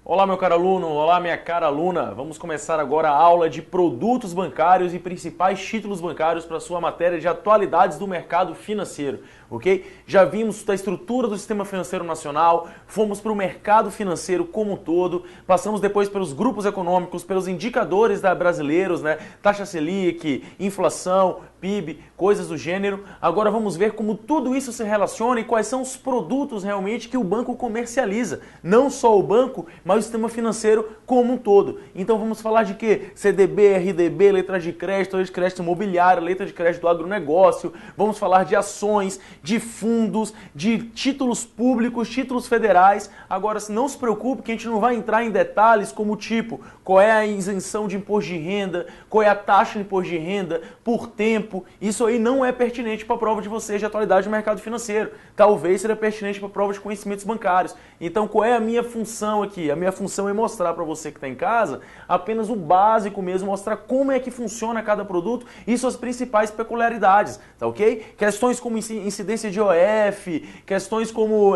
Olá, meu caro aluno, olá, minha cara aluna. Vamos começar agora a aula de produtos bancários e principais títulos bancários para a sua matéria de atualidades do mercado financeiro, ok? Já vimos da estrutura do sistema financeiro nacional, fomos para o mercado financeiro como um todo, passamos depois pelos grupos econômicos, pelos indicadores brasileiros, né? Taxa Selic, inflação, PIB, coisas do gênero. Agora vamos ver como tudo isso se relaciona e quais são os produtos realmente que o banco comercializa. Não só o banco, mas o sistema financeiro como um todo. Então vamos falar de quê? CDB, RDB, letra de crédito imobiliário, letra de crédito do agronegócio. Vamos falar de ações, de fundos, de títulos públicos, títulos federais. Agora, não se preocupe que a gente não vai entrar em detalhes como tipo, qual é a isenção de imposto de renda, qual é a taxa de imposto de renda por tempo. Isso aí não é pertinente para a prova de vocês de atualidade do mercado financeiro. Talvez seja pertinente para a prova de conhecimentos bancários. Então, qual é a minha função aqui? A minha função é mostrar para você que está em casa apenas o básico mesmo, mostrar como é que funciona cada produto e suas principais peculiaridades, tá ok? Questões como incidência de OF, questões como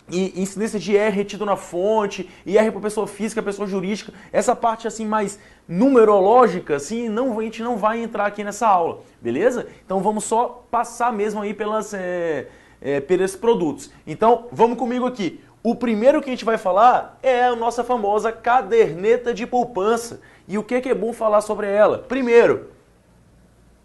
incidência de IR retido na fonte, IR para pessoa física, pessoa jurídica, essa parte assim mais numerológica, assim, a gente não vai entrar aqui nessa aula, beleza? Então vamos só passar mesmo aí pelos produtos. Então vamos comigo aqui. O primeiro que a gente vai falar é a nossa famosa caderneta de poupança. E o que é bom falar sobre ela? Primeiro,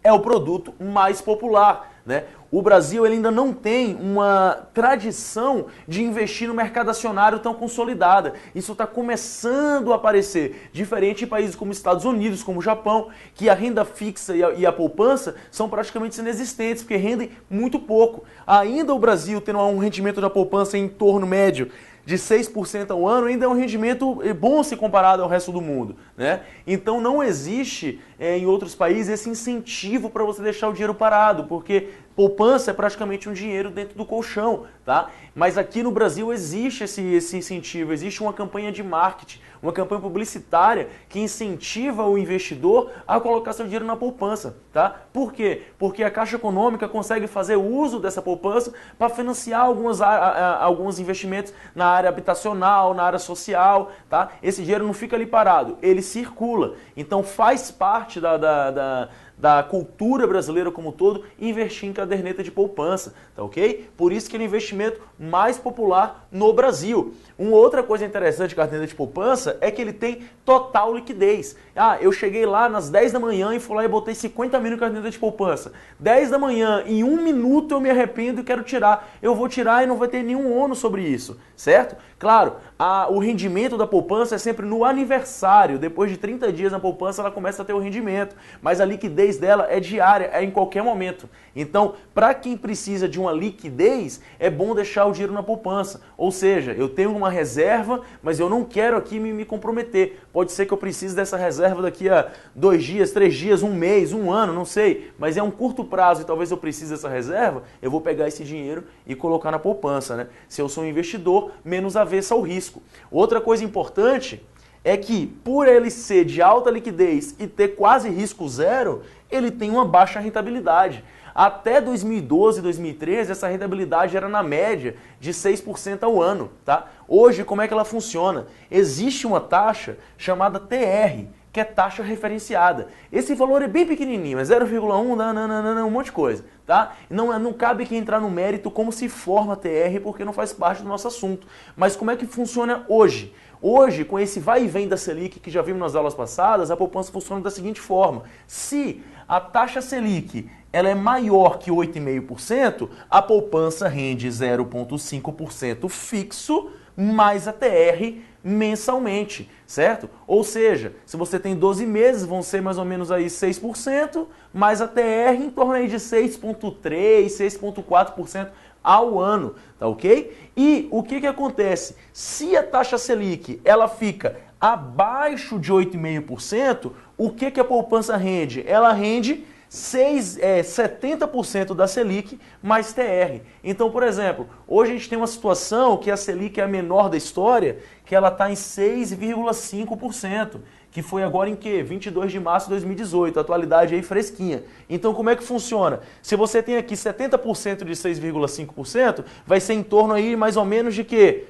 é o produto mais popular, né? O Brasil ele ainda não tem uma tradição de investir no mercado acionário tão consolidada. Isso está começando a aparecer, diferente de países como Estados Unidos, como o Japão, que a renda fixa e a poupança são praticamente inexistentes, porque rendem muito pouco. Ainda o Brasil tendo um rendimento da poupança em torno médio de 6% ao ano, ainda é um rendimento bom se comparado ao resto do mundo, né? Então não existe em outros países esse incentivo para você deixar o dinheiro parado, porque poupança é praticamente um dinheiro dentro do colchão, tá? Mas aqui no Brasil existe esse incentivo, existe uma campanha de marketing, uma campanha publicitária que incentiva o investidor a colocar seu dinheiro na poupança, tá? Por quê? Porque a Caixa Econômica consegue fazer uso dessa poupança para financiar alguns investimentos na área habitacional, na área social, tá? Esse dinheiro não fica ali parado, ele circula. Então faz parte da cultura brasileira como um todo, investir em caderneta de poupança, tá ok? Por isso que é o investimento mais popular no Brasil. Uma outra coisa interessante de caderneta de poupança é que ele tem total liquidez. Ah, eu cheguei lá nas 10 da manhã e fui lá e botei 50 mil em caderneta de poupança. 10 da manhã, em 1 minuto eu me arrependo e quero tirar. Eu vou tirar e não vai ter nenhum ônus sobre isso, certo? Claro, o rendimento da poupança é sempre no aniversário. Depois de 30 dias na poupança ela começa a ter o rendimento, mas a liquidez dela é diária, é em qualquer momento. Então, para quem precisa de uma liquidez, é bom deixar o dinheiro na poupança. Ou seja, eu tenho uma reserva, mas eu não quero aqui me comprometer. Pode ser que eu precise dessa reserva daqui a 2 dias, 3 dias, 1 mês, 1 ano, não sei. Mas é um curto prazo e talvez eu precise dessa reserva, eu vou pegar esse dinheiro e colocar na poupança, né? Se eu sou um investidor, menos avesso ao risco. Outra coisa importante é que, por ele ser de alta liquidez e ter quase risco zero, ele tem uma baixa rentabilidade. Até 2012, 2013, essa rentabilidade era na média de 6% ao ano, tá? Hoje, como é que ela funciona? Existe uma taxa chamada TR, que é taxa referenciada. Esse valor é bem pequenininho, é 0,1, um monte de coisa, tá? Não cabe aqui entrar no mérito como se forma TR, porque não faz parte do nosso assunto. Mas como é que funciona hoje? Hoje, com esse vai e vem da Selic que já vimos nas aulas passadas, a poupança funciona da seguinte forma. Se a taxa Selic ela é maior que 8,5%, a poupança rende 0,5% fixo, mais a TR mensalmente, certo? Ou seja, se você tem 12 meses, vão ser mais ou menos aí 6%, mais a TR em torno aí de 6,3%, 6,4% ao ano, tá ok? E o que acontece? Se a taxa Selic ela fica abaixo de 8,5%, o que a poupança rende? Ela rende 70% da Selic mais TR. Então, por exemplo, hoje a gente tem uma situação que a Selic é a menor da história, que ela está em 6,5%, que foi agora em que? 22 de março de 2018, atualidade aí fresquinha. Então, como é que funciona? Se você tem aqui 70% de 6,5%, vai ser em torno aí mais ou menos de quê?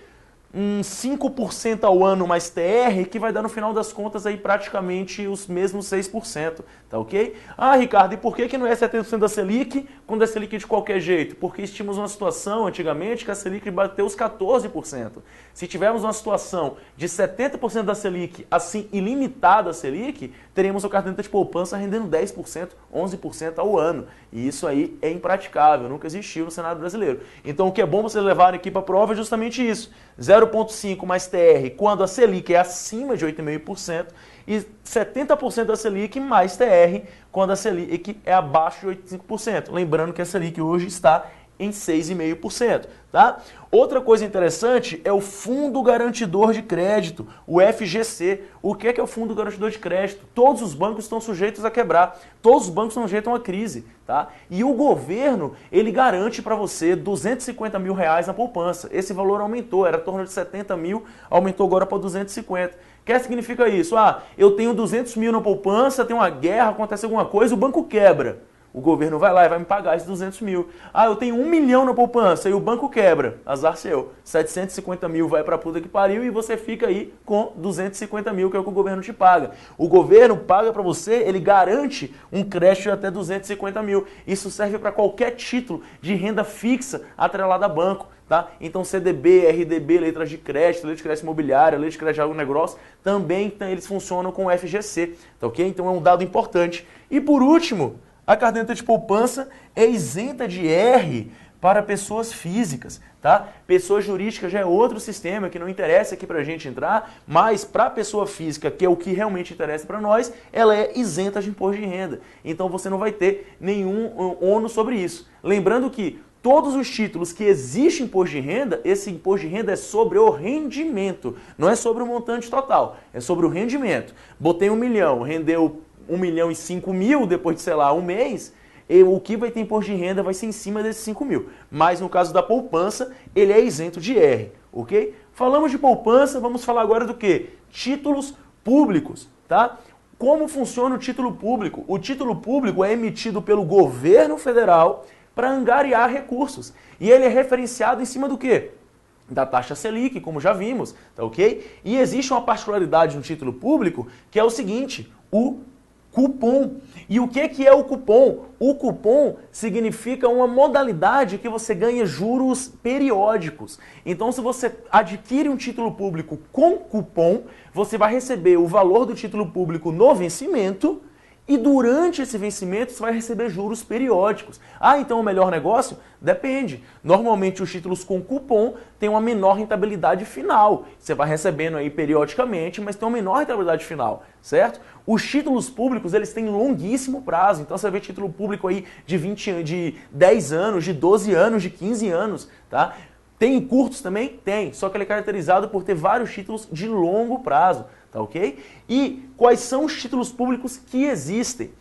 5% ao ano mais TR, que vai dar no final das contas aí praticamente os mesmos 6%, tá ok? Ah, Ricardo, e por que não é 70% da Selic quando é Selic de qualquer jeito? Porque tínhamos uma situação antigamente que a Selic bateu os 14%. Se tivermos uma situação de 70% da Selic, assim, ilimitada a Selic, teríamos a caderneta de poupança rendendo 10%, 11% ao ano. E isso aí é impraticável, nunca existiu no cenário brasileiro. Então o que é bom vocês levarem aqui para a prova é justamente isso. 0,5 mais TR quando a Selic é acima de 8,5% e 70% da Selic mais TR quando a Selic é abaixo de 85%. Lembrando que a Selic hoje está em 6,5%, tá? Outra coisa interessante é o Fundo Garantidor de Crédito, o FGC. O que é o Fundo Garantidor de Crédito? Todos os bancos estão sujeitos a quebrar, todos os bancos estão sujeitos a uma crise, tá? E o governo, ele garante para você R$250 mil na poupança. Esse valor aumentou, era em torno de 70 mil, aumentou agora para 250. O que significa isso? Ah, eu tenho 200 mil na poupança, tem uma guerra, acontece alguma coisa, o banco quebra. O governo vai lá e vai me pagar esses 200 mil. Ah, eu tenho 1 milhão na poupança e o banco quebra. Azar seu. 750 mil vai pra puta que pariu e você fica aí com 250 mil, que é o que o governo te paga. O governo paga pra você, ele garante um crédito de até 250 mil. Isso serve para qualquer título de renda fixa atrelada a banco. Tá? Então CDB, RDB, letras de crédito, letra de crédito imobiliária, letra de crédito de agronegócio, também eles funcionam com o FGC. Tá ok? Então é um dado importante. E por último, a caderneta de poupança é isenta de R para pessoas físicas, tá? Pessoa jurídica já é outro sistema que não interessa aqui para a gente entrar, mas para a pessoa física, que é o que realmente interessa para nós, ela é isenta de imposto de renda. Então você não vai ter nenhum ônus sobre isso. Lembrando que todos os títulos que existe imposto de renda, esse imposto de renda é sobre o rendimento, não é sobre o montante total, é sobre o rendimento. Botei 1 milhão, rendeu 1 milhão e 5 mil depois de, sei lá, um mês, o que vai ter imposto de renda vai ser em cima desses 5 mil. Mas no caso da poupança, ele é isento de R, ok? Falamos de poupança, vamos falar agora do quê? Títulos públicos, tá? Como funciona o título público? O título público é emitido pelo governo federal para angariar recursos. E ele é referenciado em cima do quê? Da taxa Selic, como já vimos, tá ok? E existe uma particularidade no título público que é o seguinte, o cupom. E o que é o cupom? O cupom significa uma modalidade que você ganha juros periódicos. Então, se você adquire um título público com cupom, você vai receber o valor do título público no vencimento e durante esse vencimento você vai receber juros periódicos. Ah, então o melhor negócio? Depende. Normalmente os títulos com cupom têm uma menor rentabilidade final. Você vai recebendo aí periodicamente, mas tem uma menor rentabilidade final, certo? Os títulos públicos, eles têm longuíssimo prazo. Então você vê título público aí de 20 anos, de 10 anos, de 12 anos, de 15 anos, tá? Tem curtos também? Tem, só que ele é caracterizado por ter vários títulos de longo prazo, tá ok? E quais são os títulos públicos que existem?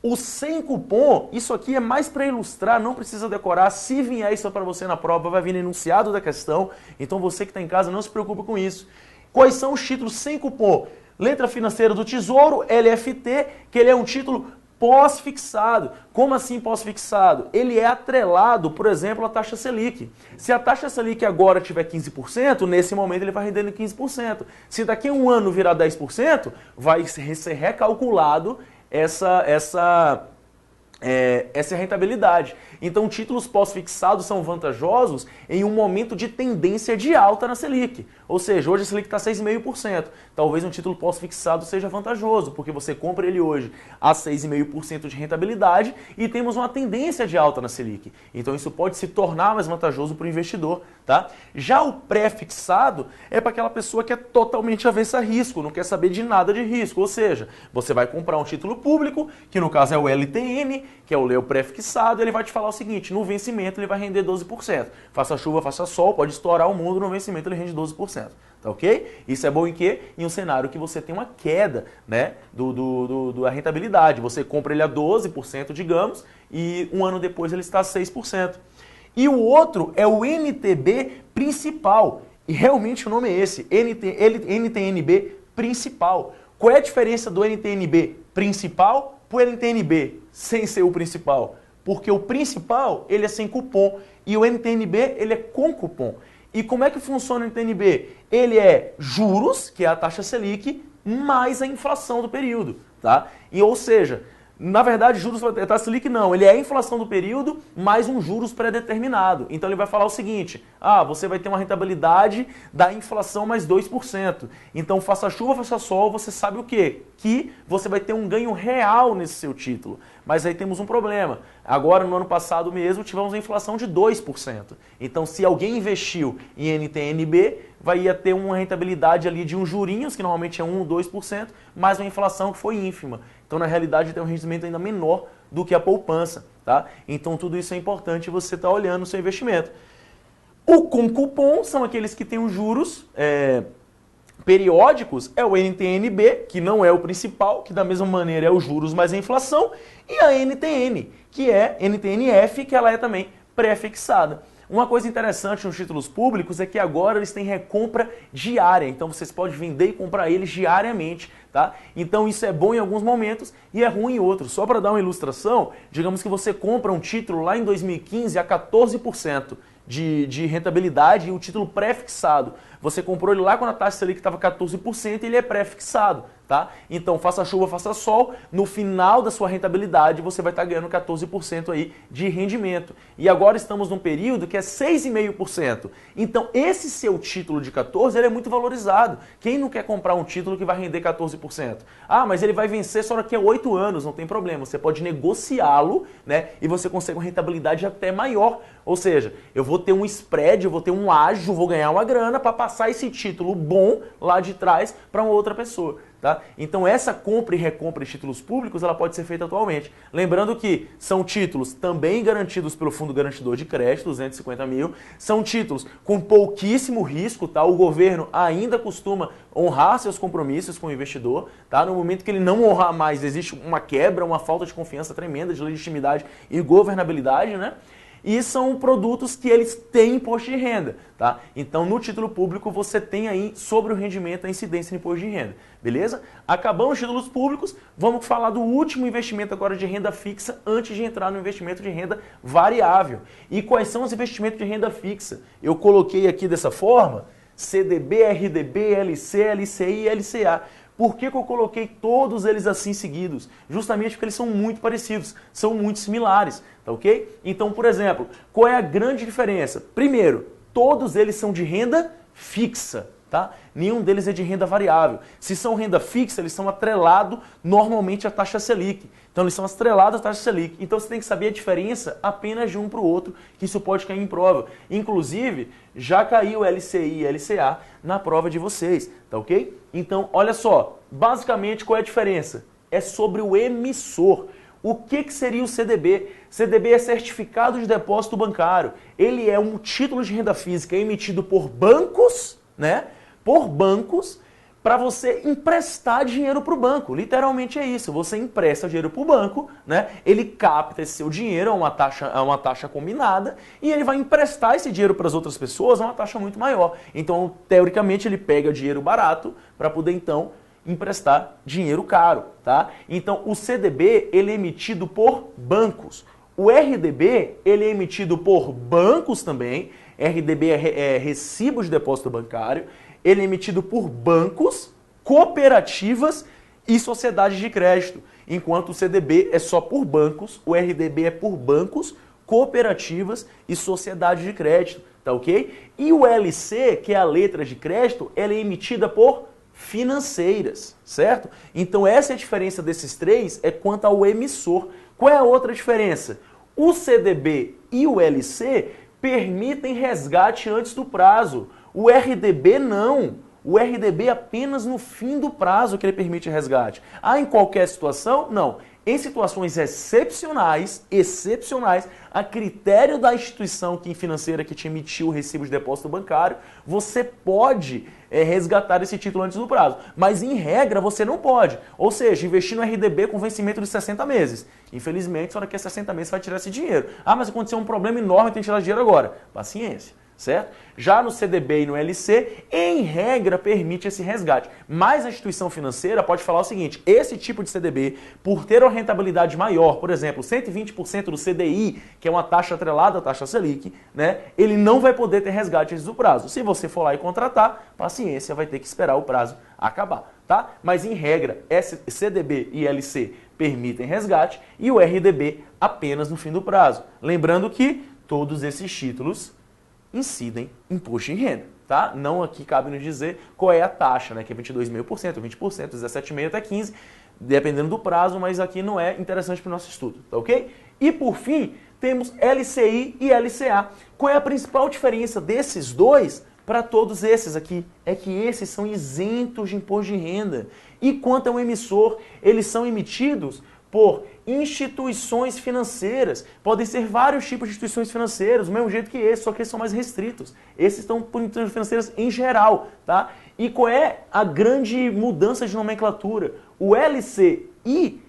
O sem cupom, isso aqui é mais para ilustrar, não precisa decorar. Se vier isso para você na prova, vai vir enunciado da questão. Então você que está em casa, não se preocupe com isso. Quais são os títulos sem cupom? Letra financeira do Tesouro, LFT, que ele é um título pós-fixado. Como assim pós-fixado? Ele é atrelado, por exemplo, à taxa Selic. Se a taxa Selic agora tiver 15%, nesse momento ele vai rendendo 15%. Se daqui a um ano virar 10%, vai ser recalculado essa rentabilidade. Então, títulos pós-fixados são vantajosos em um momento de tendência de alta na Selic. Ou seja, hoje a Selic está 6,5%. Talvez um título pós-fixado seja vantajoso, porque você compra ele hoje a 6,5% de rentabilidade e temos uma tendência de alta na Selic. Então, isso pode se tornar mais vantajoso para o investidor, tá? Já o pré-fixado é para aquela pessoa que é totalmente avessa a risco, não quer saber de nada de risco. Ou seja, você vai comprar um título público, que no caso é o LTN, que é o pré-fixado, ele vai te falar o seguinte, no vencimento ele vai render 12%. Faça chuva, faça sol, pode estourar o mundo, no vencimento ele rende 12%. Tá ok? Isso é bom em quê? Em um cenário que você tem uma queda, né, da rentabilidade. Você compra ele a 12%, digamos, e um ano depois ele está a 6%. E o outro é o NTB principal. E realmente o nome é esse, NTNB principal. Qual é a diferença do NTNB principal para o NTNB sem ser o principal? Porque o principal, ele é sem cupom e o NTNB, ele é com cupom. E como é que funciona o NTN-B? Ele é juros, que é a taxa Selic, mais a inflação do período, tá? E, ou seja, na verdade, juros taxa Selic não, ele é a inflação do período mais um juros pré-determinado. Então ele vai falar o seguinte, você vai ter uma rentabilidade da inflação mais 2%. Então faça chuva, faça sol, você sabe o quê? Que você vai ter um ganho real nesse seu título. Mas aí temos um problema. Agora, no ano passado mesmo, tivemos uma inflação de 2%. Então se alguém investiu em NTN-B, vai ter uma rentabilidade ali de uns jurinhos, que normalmente é 1 ou 2%, mais uma inflação que foi ínfima. Então, na realidade, tem um rendimento ainda menor do que a poupança, tá? Então, tudo isso é importante você estar olhando o seu investimento. O com cupom são aqueles que têm os juros periódicos, é o NTN-B, que não é o principal, que da mesma maneira é os juros mais a inflação, e a NTN, que é NTN-F, que ela é também pré-fixada. Uma coisa interessante nos títulos públicos é que agora eles têm recompra diária, então vocês podem vender e comprar eles diariamente, tá? Então isso é bom em alguns momentos e é ruim em outros. Só para dar uma ilustração, digamos que você compra um título lá em 2015 a 14% de rentabilidade e o título pré-fixado. Você comprou ele lá quando a taxa Selic estava 14% e ele é pré-fixado, tá? Então faça chuva, faça sol, no final da sua rentabilidade você vai estar ganhando 14% aí de rendimento. E agora estamos num período que é 6,5%. Então esse seu título de 14% ele é muito valorizado. Quem não quer comprar um título que vai render 14%? Mas ele vai vencer só daqui a 8 anos, não tem problema. Você pode negociá-lo, né? E você consegue uma rentabilidade até maior. Ou seja, eu vou ter um spread, eu vou ter um ágio, vou ganhar uma grana para passar esse título bom lá de trás para uma outra pessoa. Tá? Então essa compra e recompra de títulos públicos ela pode ser feita atualmente. Lembrando que são títulos também garantidos pelo Fundo Garantidor de Crédito, 250 mil, são títulos com pouquíssimo risco, tá? O governo ainda costuma honrar seus compromissos com o investidor, tá? No momento que ele não honrar mais, existe uma quebra, uma falta de confiança tremenda de legitimidade e governabilidade, né? E são produtos que eles têm imposto de renda, tá? Então, no título público, você tem aí sobre o rendimento a incidência de imposto de renda, beleza? Acabamos os títulos públicos, vamos falar do último investimento agora de renda fixa antes de entrar no investimento de renda variável. E quais são os investimentos de renda fixa? Eu coloquei aqui dessa forma, CDB, RDB, LC, LCI e LCA. Por que eu coloquei todos eles assim seguidos? Justamente porque eles são muito parecidos, são muito similares, tá ok? Então, por exemplo, qual é a grande diferença? Primeiro, todos eles são de renda fixa, tá? Nenhum deles é de renda variável. Se são renda fixa, eles são atrelados normalmente à taxa Selic. Então, eles são atrelados à taxa Selic. Então, você tem que saber a diferença apenas de um para o outro, que isso pode cair em prova. Inclusive, já caiu LCI e LCA na prova de vocês, tá ok? Então, olha só, basicamente qual é a diferença? É sobre o emissor. O que seria o CDB? CDB é Certificado de Depósito Bancário. Ele é um título de renda física emitido por bancos, né? Por bancos, para você emprestar dinheiro para o banco. Literalmente é isso. Você empresta dinheiro para o banco, né? Ele capta esse seu dinheiro a uma taxa combinada e ele vai emprestar esse dinheiro para as outras pessoas a uma taxa muito maior. Então, teoricamente, ele pega dinheiro barato para poder, então, emprestar dinheiro caro, tá? Então, o CDB, ele é emitido por bancos. O RDB, ele é emitido por bancos também. RDB é Recibo de Depósito Bancário. Ele é emitido por bancos, cooperativas e sociedades de crédito. Enquanto o CDB é só por bancos, o RDB é por bancos, cooperativas e sociedades de crédito, tá ok? E o LC, que é a letra de crédito, ela é emitida por financeiras, certo? Então essa é a diferença desses três, é quanto ao emissor. Qual é a outra diferença? O CDB e o LC permitem resgate antes do prazo. O RDB não. O RDB é apenas no fim do prazo que ele permite resgate. Em qualquer situação? Não. Em situações excepcionais, a critério da instituição financeira que te emitiu o recibo de depósito bancário, você pode resgatar esse título antes do prazo. Mas, em regra, você não pode. Ou seja, investir no RDB com vencimento de 60 meses. Infelizmente, só daqui a 60 meses você vai tirar esse dinheiro. Mas aconteceu um problema enorme, tem que tirar esse dinheiro agora. Paciência. certo? Já no CDB e no LC, em regra, permite esse resgate. Mas a instituição financeira pode falar o seguinte, esse tipo de CDB, por ter uma rentabilidade maior, por exemplo, 120% do CDI, que é uma taxa atrelada à taxa Selic, né, ele não vai poder ter resgate antes do prazo. Se você for lá e contratar, paciência, vai ter que esperar o prazo acabar, tá? Mas em regra, CDB e LC permitem resgate e o RDB apenas no fim do prazo. Lembrando que todos esses títulos incidem imposto de renda, tá? Não aqui cabe nos dizer qual é a taxa, né? Que é 22,5%, 20%, 17,5% até 15%, dependendo do prazo, mas aqui não é interessante para o nosso estudo, tá ok? E por fim, temos LCI e LCA. Qual é a principal diferença desses dois para todos esses aqui? É que esses são isentos de imposto de renda. E quanto ao emissor, eles são emitidos por instituições financeiras. Podem ser vários tipos de instituições financeiras, do mesmo jeito que esse, só que eles são mais restritos. Esses estão por instituições financeiras em geral, tá? E qual é a grande mudança de nomenclatura? O LCI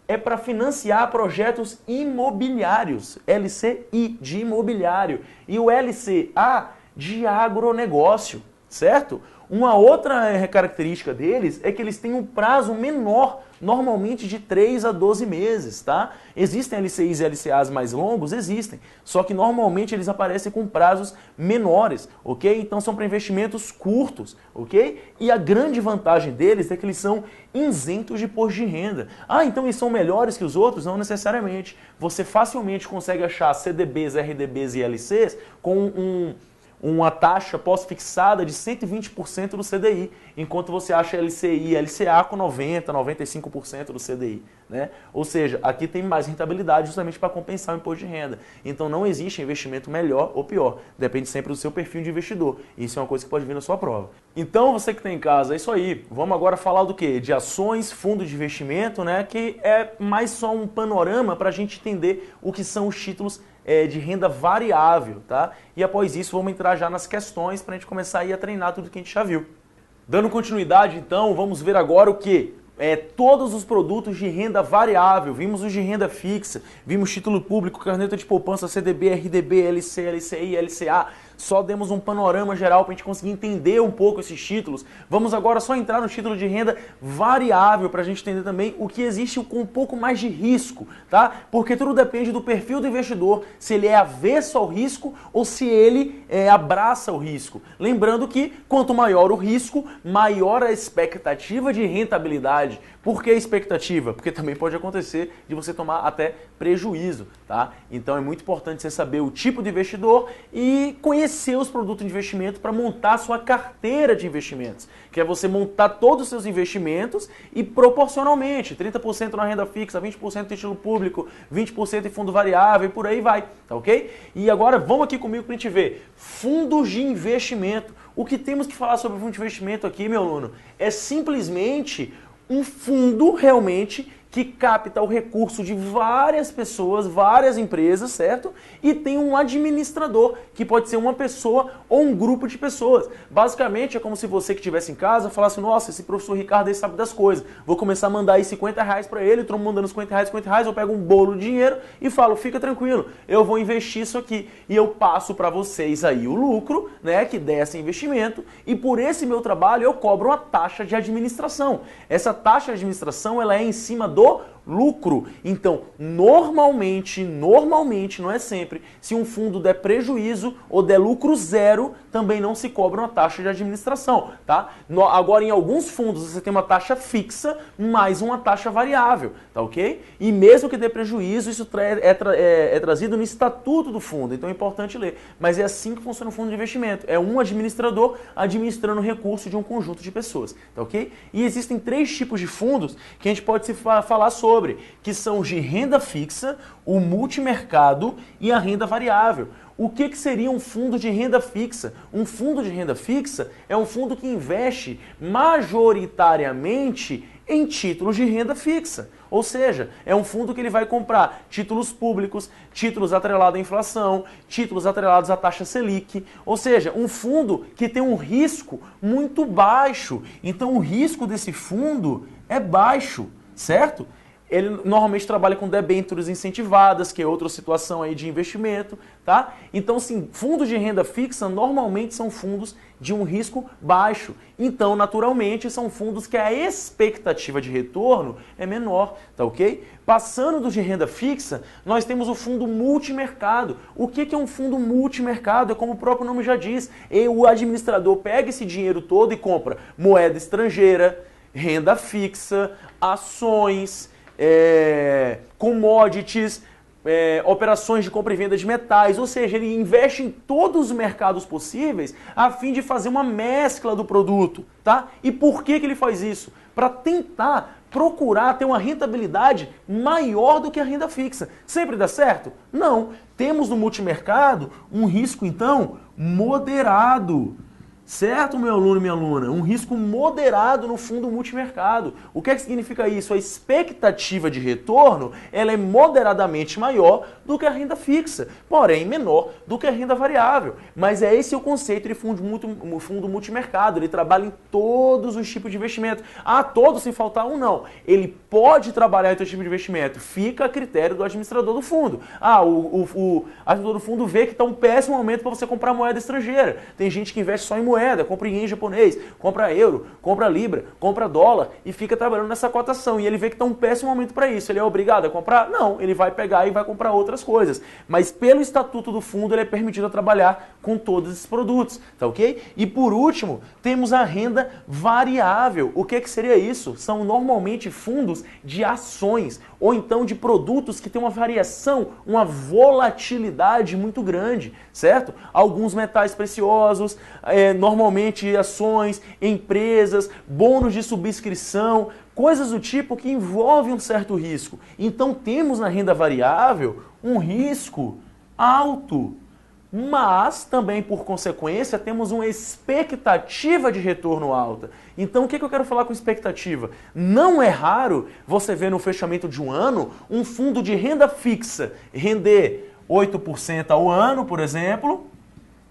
é para financiar projetos imobiliários. LCI de imobiliário. E o LCA de agronegócio, certo? Uma outra característica deles é que eles têm um prazo menor, normalmente de 3 a 12 meses, tá? Existem LCIs e LCAs mais longos? Existem. Só que normalmente eles aparecem com prazos menores, ok? Então são para investimentos curtos, ok? E a grande vantagem deles é que eles são isentos de imposto de renda. Ah, então eles são melhores que os outros? Não necessariamente. Você facilmente consegue achar CDBs, RDBs e LCs com uma taxa pós-fixada de 120% do CDI, enquanto você acha LCI e LCA com 90%, 95% do CDI. Né? Ou seja, aqui tem mais rentabilidade justamente para compensar o imposto de renda. Então não existe investimento melhor ou pior, depende sempre do seu perfil de investidor. Isso é uma coisa que pode vir na sua prova. Então você que tem em casa, é isso aí. Vamos agora falar do quê? De ações, fundos de investimento, né? Que é mais só um panorama para a gente entender o que são os títulos de renda variável, tá? E após isso vamos entrar já nas questões para a gente começar aí a treinar tudo que a gente já viu. Dando continuidade então, vamos ver agora o que? Todos os produtos de renda variável, vimos os de renda fixa, vimos título público, caderneta de poupança, CDB, RDB, LC, LCI, LCA, só demos um panorama geral para a gente conseguir entender um pouco esses títulos. Vamos agora só entrar no título de renda variável para a gente entender também o que existe com um pouco mais de risco, tá? Porque tudo depende do perfil do investidor, se ele é avesso ao risco ou se ele abraça o risco. Lembrando que quanto maior o risco, maior a expectativa de rentabilidade. Por que expectativa? Porque também pode acontecer de você tomar até prejuízo, tá? Então é muito importante você saber o tipo de investidor e conhecer os produtos de investimento para montar a sua carteira de investimentos, que é você montar todos os seus investimentos e proporcionalmente, 30% na renda fixa, 20% em título público, 20% em fundo variável e por aí vai, tá ok? E agora vamos aqui comigo para a gente ver fundos de investimento. O que temos que falar sobre fundo de investimento aqui, meu aluno, é simplesmente um fundo realmente que capta o recurso de várias pessoas, várias empresas, certo? E tem um administrador, que pode ser uma pessoa ou um grupo de pessoas. Basicamente, é como se você que estivesse em casa falasse, nossa, esse professor Ricardo aí sabe das coisas. Vou começar a mandar aí R$50 para ele, estou mandando R$50, eu pego um bolo de dinheiro e falo, fica tranquilo, eu vou investir isso aqui. E eu passo para vocês aí o lucro, né, que der esse investimento, e por esse meu trabalho eu cobro uma taxa de administração. Essa taxa de administração, ela é em cima do lucro. Então, normalmente, não é sempre, se um fundo der prejuízo ou der lucro zero, também não se cobra uma taxa de administração, tá? Agora, em alguns fundos, você tem uma taxa fixa mais uma taxa variável, tá ok? E mesmo que dê prejuízo, isso é trazido no estatuto do fundo, então é importante ler. Mas é assim que funciona o fundo de investimento. É um administrador administrando o recurso de um conjunto de pessoas, tá ok? E existem 3 tipos de fundos que a gente pode se falar sobre, que são os de renda fixa, o multimercado e a renda variável. O que seria um fundo de renda fixa? Um fundo de renda fixa é um fundo que investe majoritariamente em títulos de renda fixa. Ou seja, é um fundo que ele vai comprar títulos públicos, títulos atrelados à inflação, títulos atrelados à taxa Selic. Ou seja, um fundo que tem um risco muito baixo. Então o risco desse fundo é baixo, certo? ele normalmente trabalha com debêntures incentivadas, que é outra situação aí de investimento, tá? Então, sim, fundos de renda fixa normalmente são fundos de um risco baixo. Então, naturalmente, são fundos que a expectativa de retorno é menor, tá ok? Passando dos de renda fixa, nós temos o fundo multimercado. O que é um fundo multimercado? É como o próprio nome já diz. O administrador pega esse dinheiro todo e compra moeda estrangeira, renda fixa, ações, commodities, operações de compra e venda de metais, ou seja, ele investe em todos os mercados possíveis a fim de fazer uma mescla do produto, tá? E por que ele faz isso? Para tentar procurar ter uma rentabilidade maior do que a renda fixa. Sempre dá certo? Não. Temos no multimercado um risco, então, moderado. Certo, meu aluno e minha aluna? Um risco moderado no fundo multimercado. O que é que significa isso? A expectativa de retorno ela é moderadamente maior do que a renda fixa, porém menor do que a renda variável. Mas é esse o conceito de fundo multimercado. Ele trabalha em todos os tipos de investimento. Ah, todos sem faltar um não. Ele pode trabalhar em todo tipo de investimento. Fica a critério do administrador do fundo. Ah, o administrador do fundo vê que está um péssimo momento para você comprar moeda estrangeira. Tem gente que investe só em moeda, compra em ien japonês, compra euro, compra libra, compra dólar e fica trabalhando nessa cotação. E ele vê que está um péssimo momento para isso. Ele é obrigado a comprar? Não, ele vai pegar e vai comprar outras coisas. Mas pelo estatuto do fundo ele é permitido a trabalhar com todos esses produtos, tá ok? E por último, temos a renda variável. O que seria isso? São normalmente fundos de ações ou então de produtos que têm uma variação, uma volatilidade muito grande, certo? Alguns metais preciosos, normalmente ações, empresas, bônus de subscrição, coisas do tipo que envolvem um certo risco. Então temos na renda variável um risco alto, mas também por consequência temos uma expectativa de retorno alta. Então o que eu quero falar com expectativa? Não é raro você ver no fechamento de um ano um fundo de renda fixa render 8% ao ano, por exemplo,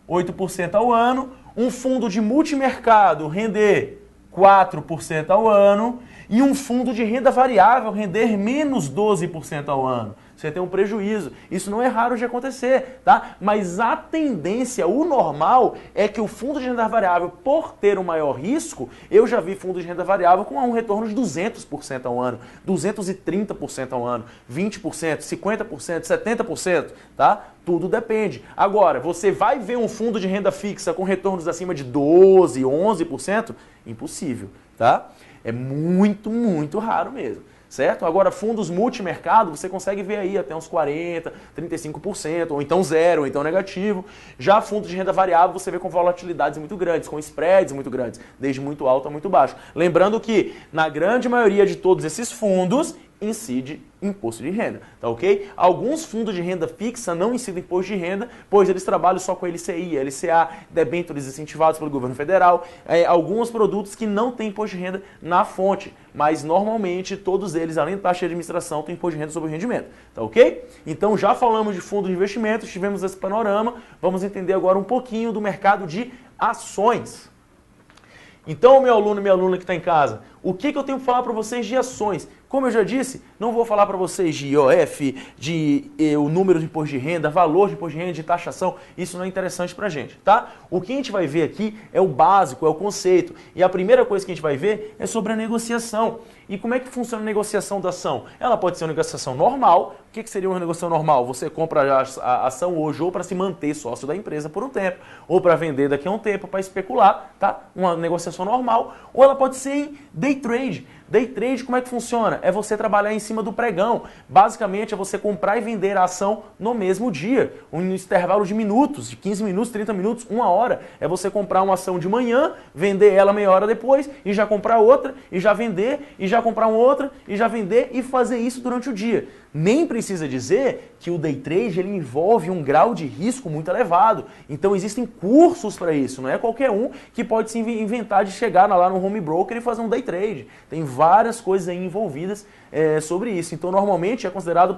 8% ao ano, um fundo de multimercado render 4% ao ano e um fundo de renda variável render menos 12% ao ano. Você tem um prejuízo. Isso não é raro de acontecer, tá? Mas a tendência, o normal, é que o fundo de renda variável, por ter um maior risco, eu já vi fundo de renda variável com um retorno de 200% ao ano, 230% ao ano, 20%, 50%, 70%, tá? Tudo depende. Agora, você vai ver um fundo de renda fixa com retornos acima de 12%, 11%? Impossível, tá? É muito, muito raro mesmo. Certo? Agora, fundos multimercado, você consegue ver aí até uns 40%, 35%, ou então zero, ou então negativo. Já fundos de renda variável, você vê com volatilidades muito grandes, com spreads muito grandes, desde muito alto a muito baixo. Lembrando que, na grande maioria de todos esses fundos, incide imposto de renda, tá ok? Alguns fundos de renda fixa não incidem imposto de renda, pois eles trabalham só com LCI, LCA, debêntures incentivados pelo governo federal, alguns produtos que não têm imposto de renda na fonte, mas normalmente todos eles, além da taxa de administração, têm imposto de renda sobre o rendimento, tá ok? Então já falamos de fundo de investimentos, tivemos esse panorama, vamos entender agora um pouquinho do mercado de ações. Então, meu aluno e minha aluna que está em casa, o que eu tenho que falar para vocês de ações? Como eu já disse, não vou falar para vocês de IOF, de o número de imposto de renda, valor de imposto de renda, de taxação, isso não é interessante para a gente, tá? O que a gente vai ver aqui é o básico, é o conceito. E a primeira coisa que a gente vai ver é sobre a negociação. E como é que funciona a negociação da ação? Ela pode ser uma negociação normal. O que seria uma negociação normal? Você compra a ação hoje ou para se manter sócio da empresa por um tempo, ou para vender daqui a um tempo, para especular, tá? Uma negociação normal. Ou ela pode ser em day trade. Day trade, como é que funciona? É você trabalhar em cima do pregão. Basicamente, é você comprar e vender a ação no mesmo dia. Um intervalo de minutos, de 15 minutos, 30 minutos, 1 hora. É você comprar uma ação de manhã, vender ela meia hora depois, e já comprar outra, e já vender, e já comprar uma outra, e já vender, e fazer isso durante o dia. Nem precisa dizer que o day trade ele envolve um grau de risco muito elevado. Então existem cursos para isso, não é qualquer um que pode se inventar de chegar lá no home broker e fazer um day trade. Tem várias coisas aí envolvidas sobre isso. Então, normalmente é considerado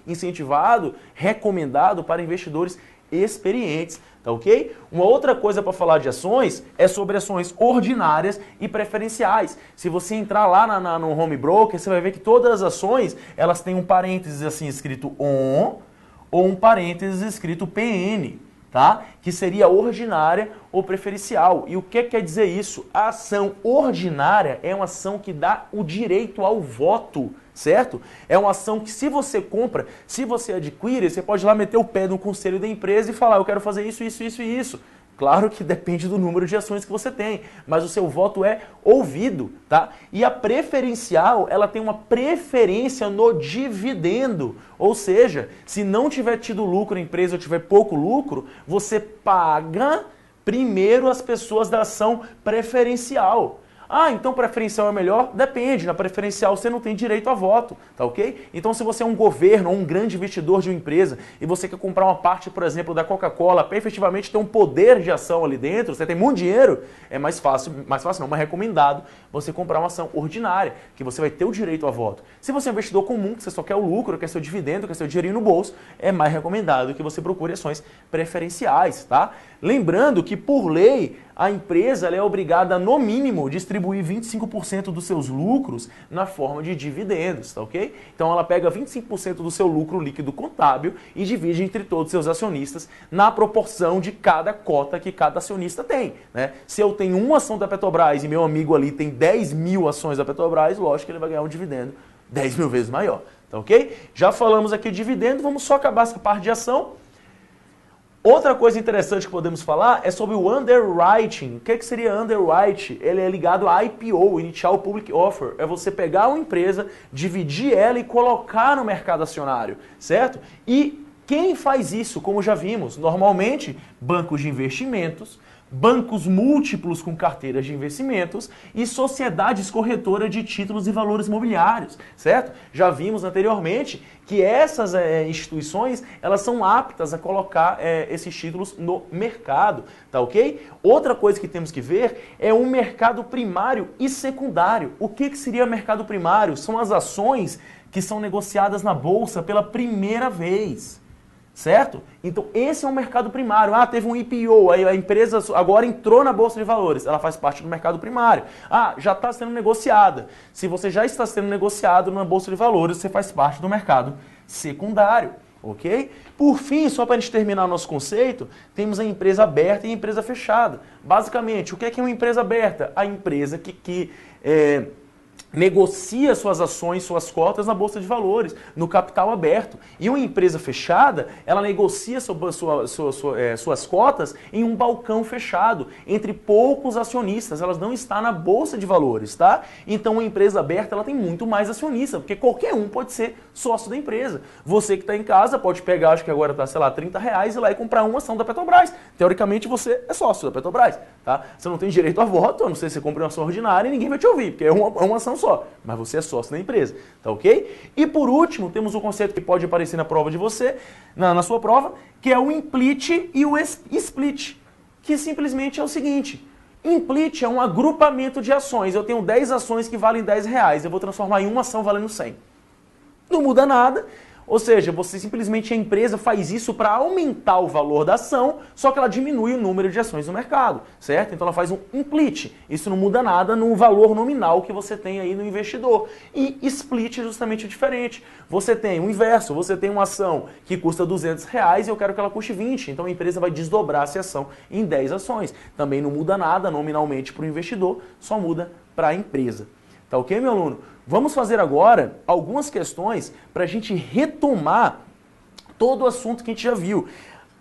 incentivado, recomendado para investidores experientes, tá ok? Uma outra coisa para falar de ações é sobre ações ordinárias e preferenciais. Se você entrar lá no Home Broker, você vai ver que todas as ações, elas têm um parênteses assim escrito ON ou um parênteses escrito PN, tá? Que seria ordinária ou preferencial. E o que quer dizer isso? A ação ordinária é uma ação que dá o direito ao voto, certo? É uma ação que se você compra, se você adquire, você pode ir lá meter o pé no conselho da empresa e falar, eu quero fazer isso, isso, isso e isso. Claro que depende do número de ações que você tem, mas o seu voto é ouvido, tá? E a preferencial, ela tem uma preferência no dividendo, ou seja, se não tiver tido lucro na empresa ou tiver pouco lucro, você paga primeiro as pessoas da ação preferencial. Ah, então preferencial é melhor? Depende, na preferencial você não tem direito a voto, tá ok? Então se você é um governo ou um grande investidor de uma empresa e você quer comprar uma parte, por exemplo, da Coca-Cola para efetivamente ter um poder de ação ali dentro, você tem muito dinheiro, é mais fácil não, mais recomendado você comprar uma ação ordinária, que você vai ter o direito a voto. Se você é um investidor comum, que você só quer o lucro, quer seu dividendo, quer seu dinheirinho no bolso, é mais recomendado que você procure ações preferenciais, tá? Lembrando que por lei, a empresa ela é obrigada a, no mínimo, distribuir 25% dos seus lucros na forma de dividendos, tá ok? Então ela pega 25% do seu lucro líquido contábil e divide entre todos os seus acionistas na proporção de cada cota que cada acionista tem, né? Se eu tenho uma ação da Petrobras e meu amigo ali tem 10 mil ações da Petrobras, lógico que ele vai ganhar um dividendo 10 mil vezes maior, tá ok? Já falamos aqui de dividendo, vamos só acabar essa parte de ação. Outra coisa interessante que podemos falar é sobre o underwriting. O que seria underwriting? Ele é ligado a IPO, Initial Public Offer. É você pegar uma empresa, dividir ela e colocar no mercado acionário, certo? E quem faz isso, como já vimos? Normalmente, bancos de investimentos, bancos múltiplos com carteiras de investimentos e sociedades corretoras de títulos e valores imobiliários, certo? Já vimos anteriormente que essas instituições, elas são aptas a colocar esses títulos no mercado, tá ok? Outra coisa que temos que ver é o mercado primário e secundário. O que seria mercado primário? São as ações que são negociadas na bolsa pela primeira vez. Certo? Então esse é um mercado primário. Ah, teve um IPO, aí a empresa agora entrou na Bolsa de Valores, ela faz parte do mercado primário. Ah, já está sendo negociada. Se você já está sendo negociado na Bolsa de Valores, você faz parte do mercado secundário, ok? Por fim, só para a gente terminar nosso conceito, temos a empresa aberta e a empresa fechada. Basicamente, o que é uma empresa aberta? A empresa que negocia suas ações, suas cotas na Bolsa de Valores, no capital aberto. E uma empresa fechada, ela negocia suas cotas em um balcão fechado, entre poucos acionistas. Elas não estão na Bolsa de Valores, tá? Então, uma empresa aberta, ela tem muito mais acionista, porque qualquer um pode ser sócio da empresa. Você que está em casa pode pegar, acho que agora está, sei lá, R$30 e ir lá e comprar uma ação da Petrobras. Teoricamente, você é sócio da Petrobras, tá? Você não tem direito a voto, a não ser se você compra uma ação ordinária e ninguém vai te ouvir, porque é uma ação só, mas você é sócio da empresa, tá ok? E por último, temos um conceito que pode aparecer na prova de você, na sua prova, que é o implit e o split, que simplesmente é o seguinte: implit é um agrupamento de ações. Eu tenho 10 ações que valem R$10, eu vou transformar em uma ação valendo 100. Não muda nada. Ou seja, você simplesmente, a empresa faz isso para aumentar o valor da ação, só que ela diminui o número de ações no mercado, certo? Então ela faz um implit. Isso não muda nada no valor nominal que você tem aí no investidor. E split é justamente diferente. Você tem o inverso, você tem uma ação que custa R$200 e eu quero que ela custe 20. Então a empresa vai desdobrar essa ação em 10 ações. Também não muda nada nominalmente para o investidor, só muda para a empresa. Tá ok, meu aluno? Vamos fazer agora algumas questões para a gente retomar todo o assunto que a gente já viu.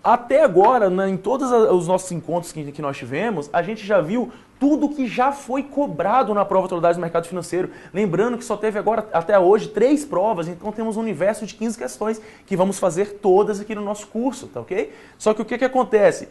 Até agora, em todos os nossos encontros que nós tivemos, a gente já viu tudo que já foi cobrado na prova de atualidades do mercado financeiro. Lembrando que só teve agora, até hoje, 3 provas, então temos um universo de 15 questões que vamos fazer todas aqui no nosso curso, tá ok? Só que o que acontece?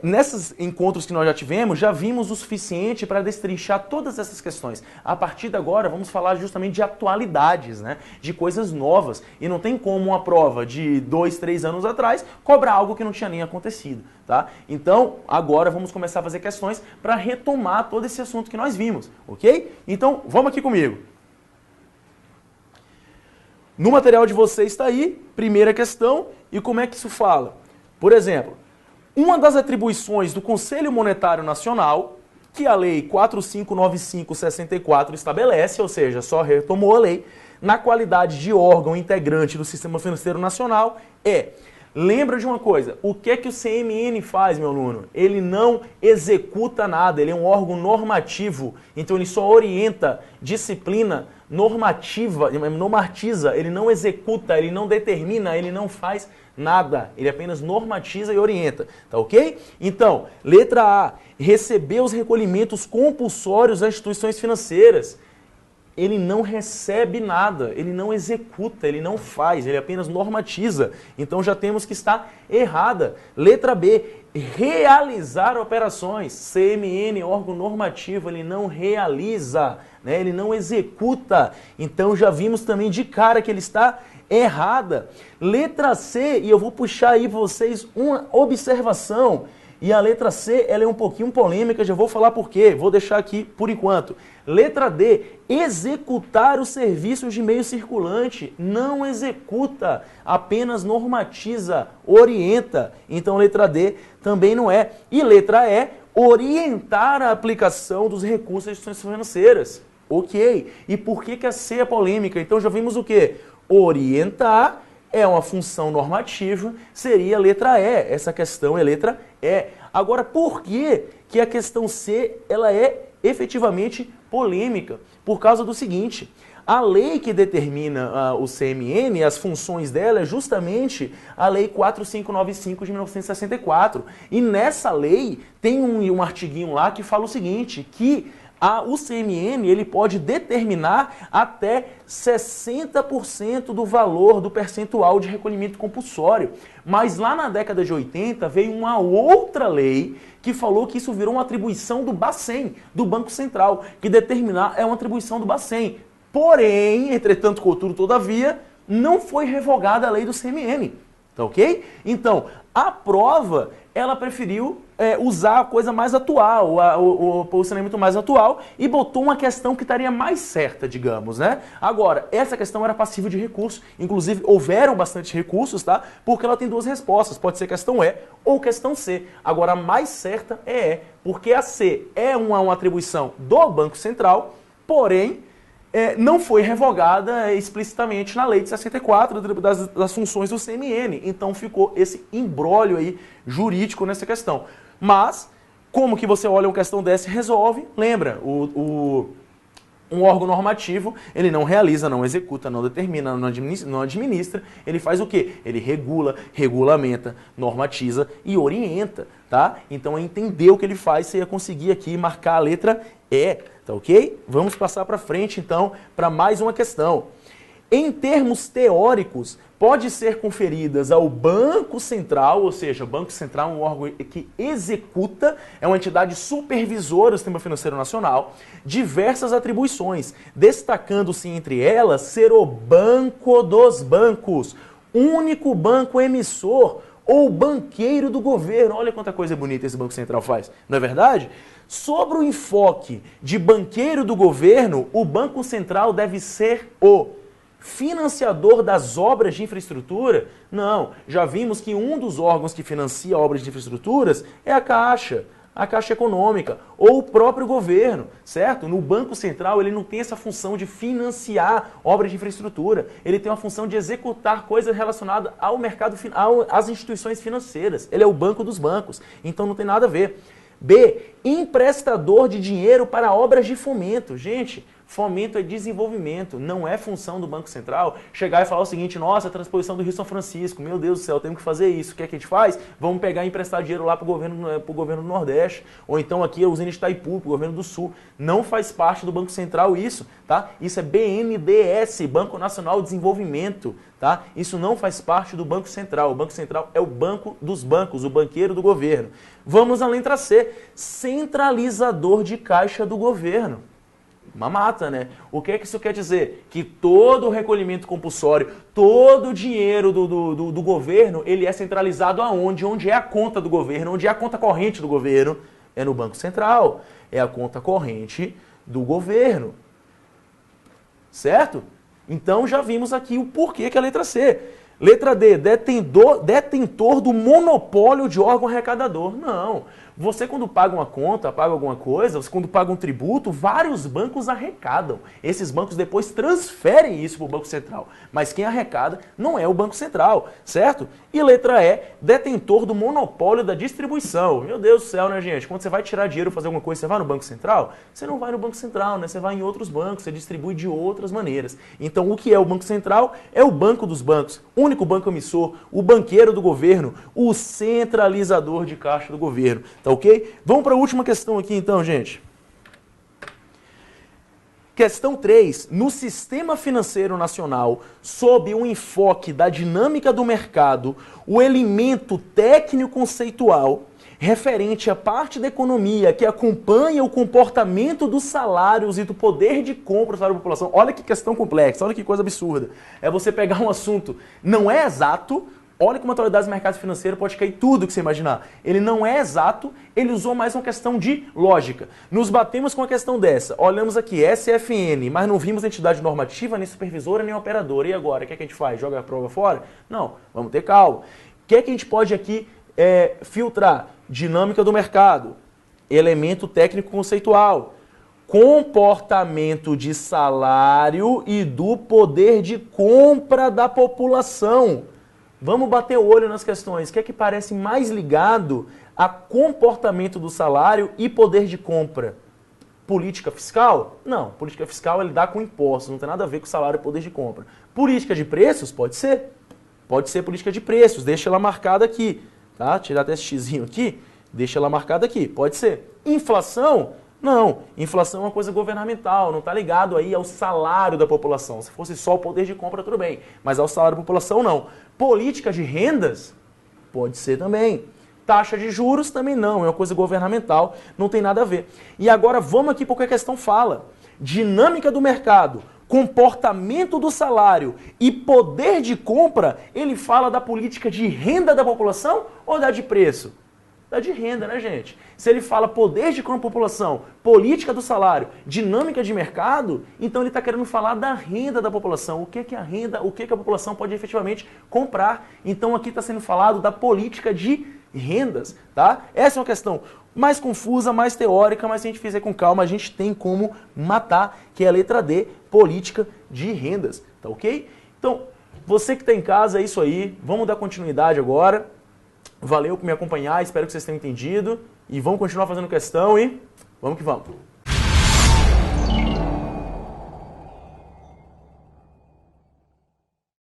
Nesses encontros que nós já tivemos, já vimos o suficiente para destrinchar todas essas questões. A partir de agora, vamos falar justamente de atualidades, né? De coisas novas. E não tem como uma prova de 2, 3 anos atrás cobrar algo que não tinha nem acontecido, tá? Então, agora vamos começar a fazer questões para retomar todo esse assunto que nós vimos, ok? Então, vamos aqui comigo. No material de vocês está aí, primeira questão, e como é que isso fala? Por exemplo, uma das atribuições do Conselho Monetário Nacional, que a Lei 4595/64 estabelece, ou seja, só retomou a lei, na qualidade de órgão integrante do Sistema Financeiro Nacional, lembra de uma coisa, o que é que o CMN faz, meu aluno? Ele não executa nada, ele é um órgão normativo, então ele só orienta, disciplina, normatiza, ele não executa, ele não determina, ele não faz nada, ele apenas normatiza e orienta, tá ok? Então, letra A, receber os recolhimentos compulsórios das instituições financeiras. Ele não recebe nada, ele não executa, ele não faz, ele apenas normatiza. Então já temos que estar errada. Letra B, realizar operações. CMN, órgão normativo, ele não realiza, né? Ele não executa. Então já vimos também de cara que ele está errada. Letra C, e eu vou puxar aí para vocês uma observação. E a letra C, ela é um pouquinho polêmica, já vou falar por quê, vou deixar aqui por enquanto. Letra D, executar os serviços de meio circulante. Não executa, apenas normatiza, orienta. Então letra D também não é. E letra E, orientar a aplicação dos recursos das instituições financeiras. Ok. E por que a C é polêmica? Então já vimos o quê? Orientar é uma função normativa, seria a letra E. Essa questão é letra E. Agora, por que a questão C ela é efetivamente polêmica? Por causa do seguinte, a lei que determina o CMN, as funções dela, é justamente a Lei 4595 de 1964. E nessa lei tem um artiguinho lá que fala o seguinte, que o CMN ele pode determinar até 60% do valor do percentual de recolhimento compulsório. Mas lá na década de 80 veio uma outra lei que falou que isso virou uma atribuição do Bacen, do Banco Central, que determinar é uma atribuição do Bacen. Porém, entretanto, contudo, todavia, não foi revogada a lei do CMN. Tá ok? Então, a prova, ela preferiu usar a coisa mais atual, o posicionamento mais atual, e botou uma questão que estaria mais certa, digamos, né? Agora, essa questão era passível de recurso, inclusive houveram bastante recursos, tá? Porque ela tem duas respostas, pode ser questão E ou questão C. Agora, a mais certa é E, porque a C é uma atribuição do Banco Central, porém, não foi revogada explicitamente na lei de 64 das funções do CMN. Então ficou esse imbróglio aí jurídico nessa questão. Mas, como que você olha uma questão dessa e resolve? Lembra, um órgão normativo, ele não realiza, não executa, não determina, não administra, ele faz o quê? Ele regula, regulamenta, normatiza e orienta, tá? Então, entender o que ele faz, você ia conseguir aqui marcar a letra E, tá ok? Vamos passar para frente, então, para mais uma questão. Em termos teóricos, pode ser conferidas ao Banco Central, ou seja, o Banco Central é um órgão que executa, é uma entidade supervisora do Sistema Financeiro Nacional, diversas atribuições, destacando-se entre elas ser o banco dos bancos, único banco emissor ou banqueiro do governo. Olha quanta coisa bonita esse Banco Central faz, não é verdade? Sobre o enfoque de banqueiro do governo, o Banco Central deve ser o financiador das obras de infraestrutura? Não, já vimos que um dos órgãos que financia obras de infraestruturas é a Caixa Econômica, ou o próprio governo, certo? No Banco Central ele não tem essa função de financiar obras de infraestrutura, ele tem uma função de executar coisas relacionadas ao mercado, às instituições financeiras, ele é o banco dos bancos, então não tem nada a ver. B, emprestador de dinheiro para obras de fomento. Gente, fomento é desenvolvimento, não é função do Banco Central chegar e falar o seguinte, nossa, a transposição do Rio São Francisco, meu Deus do céu, temos que fazer isso, o que é que a gente faz? Vamos pegar e emprestar dinheiro lá para o governo do Nordeste, ou então aqui a usina Itaipu, para o governo do Sul. Não faz parte do Banco Central isso, tá? Isso é BNDES, Banco Nacional de Desenvolvimento, tá? Isso não faz parte do Banco Central. O Banco Central é o banco dos bancos, o banqueiro do governo. Vamos à letra C, centralizador de caixa do governo. Uma mata, né? O que é que isso quer dizer? Que todo o recolhimento compulsório, todo o dinheiro do governo, ele é centralizado aonde? Onde é a conta do governo, onde é a conta corrente do governo? É no Banco Central, é a conta corrente do governo. Certo? Então já vimos aqui o porquê que é a letra C. Letra D, detentor do monopólio de órgão arrecadador. Não. Você quando paga uma conta, paga alguma coisa, você quando paga um tributo, vários bancos arrecadam. Esses bancos depois transferem isso para o Banco Central. Mas quem arrecada não é o Banco Central, certo? E letra E, detentor do monopólio da distribuição. Meu Deus do céu, né, gente? Quando você vai tirar dinheiro, fazer alguma coisa, você vai no Banco Central? Você não vai no Banco Central, né? Você vai em outros bancos, você distribui de outras maneiras. Então, o que é o Banco Central? É o banco dos bancos, o único banco emissor, o banqueiro do governo, o centralizador de caixa do governo. Tá ok? Vamos para a última questão aqui então, gente. Questão 3. No sistema financeiro nacional, sob o enfoque da dinâmica do mercado, o elemento técnico-conceitual referente à parte da economia que acompanha o comportamento dos salários e do poder de compra do salário da população. Olha que questão complexa, olha que coisa absurda. É você pegar um assunto, não é exato. Olha como a atualidade do mercado financeiro pode cair tudo que você imaginar. Ele não é exato, ele usou mais uma questão de lógica. Nos batemos com a questão dessa. Olhamos aqui, SFN, mas não vimos entidade normativa, nem supervisora, nem operadora. E agora? O que é que a gente faz? Joga a prova fora? Não, vamos ter calma. O que é que a gente pode aqui filtrar? Dinâmica do mercado, elemento técnico conceitual, comportamento de salário e do poder de compra da população. Vamos bater o olho nas questões. O que é que parece mais ligado a comportamento do salário e poder de compra? Política fiscal? Não. Política fiscal ele dá com impostos, não tem nada a ver com salário e poder de compra. Política de preços? Pode ser. Pode ser política de preços. Deixa ela marcada aqui. Tá? Tirar até esse xizinho aqui. Deixa ela marcada aqui. Pode ser. Inflação? Não. Inflação é uma coisa governamental. Não está ligado aí ao salário da população. Se fosse só o poder de compra, tudo bem. Mas ao salário da população, não. Política de rendas? Pode ser também. Taxa de juros também não, é uma coisa governamental, não tem nada a ver. E agora vamos aqui para o que a questão fala. Dinâmica do mercado, comportamento do salário e poder de compra, ele fala da política de renda da população ou da de preço? Da de renda, né, gente? Se ele fala poder de compra da população, política do salário, dinâmica de mercado, então ele está querendo falar da renda da população. O que é a renda, o que a população pode efetivamente comprar. Então aqui está sendo falado da política de rendas, tá? Essa é uma questão mais confusa, mais teórica, mas se a gente fizer com calma, a gente tem como matar, que é a letra D, política de rendas, tá ok? Então, você que está em casa, é isso aí. Vamos dar continuidade agora. Valeu por me acompanhar, espero que vocês tenham entendido. E vamos continuar fazendo questão e vamos que vamos.